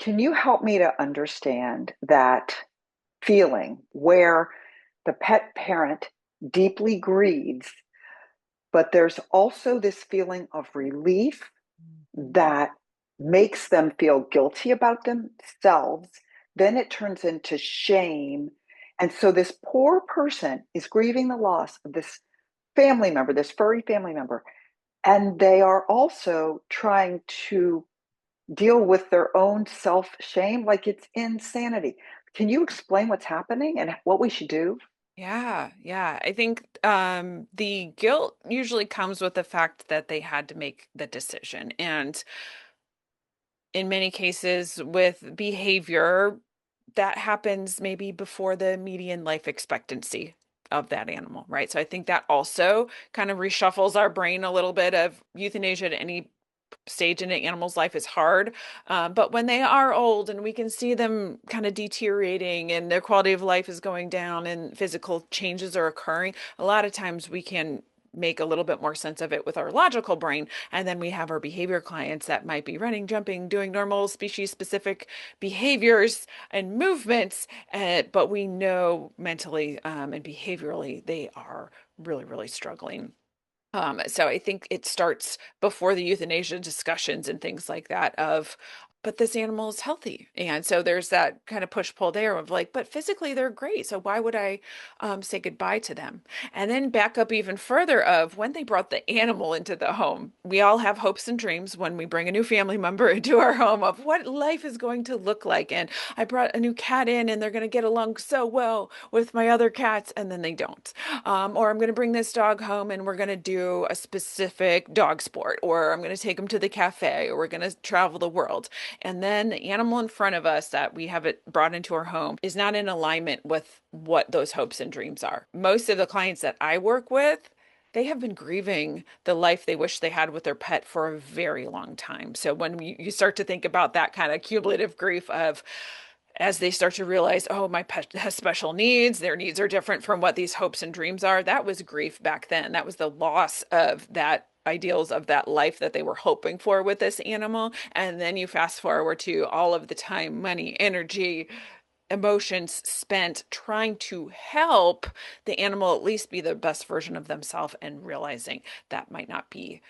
Can you help me to understand that feeling where the pet parent deeply grieves, but there's also this feeling of relief that makes them feel guilty about themselves? Then it turns into shame. And so this poor person is grieving the loss of this family member, this furry family member, and they are also trying to deal with their own self shame. Like, it's insanity. Can you explain what's happening and what we should do? Yeah. I think the guilt usually comes with the fact that they had to make the decision. And in many cases, with behavior, that happens maybe before the median life expectancy of that animal, right? So I think that also kind of reshuffles our brain a little bit of euthanasia at any stage in an animal's life is hard. But when they are old and we can see them kind of deteriorating and their quality of life is going down and physical changes are occurring, a lot of times we can make a little bit more sense of it with our logical brain. And then we have our behavior clients that might be running, jumping, doing normal species specific behaviors and movements. But we know mentally and behaviorally they are really, really struggling. So I think it starts before the euthanasia discussions and things like that of, but this animal is healthy. And so there's that kind of push pull there of like, but physically they're great. So why would I say goodbye to them? And then back up even further of when they brought the animal into the home. We all have hopes and dreams when we bring a new family member into our home of what life is going to look like. And I brought a new cat in and they're going to get along so well with my other cats, and then they don't. Or I'm going to bring this dog home and we're going to do a specific dog sport, or I'm going to take them to the cafe, or we're going to travel the world. And then the animal in front of us that we have it brought into our home is not in alignment with what those hopes and dreams are. Most of the clients that I work with, they have been grieving the life they wish they had with their pet for a very long time. So when you start to think about that kind of cumulative grief of as they start to realize, oh, my pet has special needs, their needs are different from what these hopes and dreams are. That was grief back then. That was the loss of that ideals of that life that they were hoping for with this animal. And then you fast forward to all of the time, money, energy, emotions spent trying to help the animal at least be the best version of themselves and realizing that might not be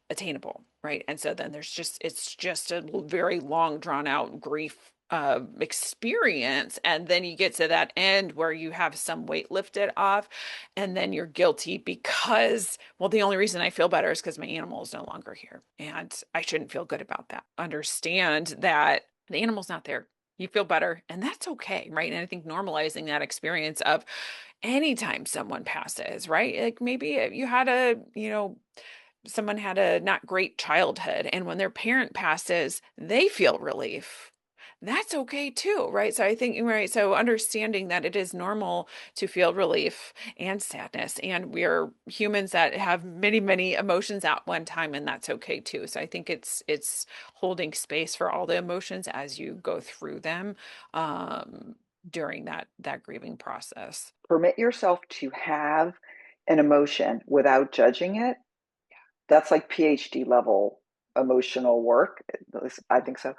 attainable, right? And so then it's just a very long drawn out grief experience, and then you get to that end where you have some weight lifted off, and then you're guilty because, well, the only reason I feel better is because my animal is no longer here, and I shouldn't feel good about that. Understand that the animal's not there, you feel better, and that's okay, right? And I think normalizing that experience of anytime someone passes, right? Like maybe you had someone had a not great childhood, and when their parent passes, they feel relief. That's okay too, right? So I think, right, so understanding that it is normal to feel relief and sadness, and we're humans that have many, many emotions at one time, and that's okay too. So I think it's holding space for all the emotions as you go through them during that grieving process. Permit yourself to have an emotion without judging it. That's like PhD level emotional work. I think so.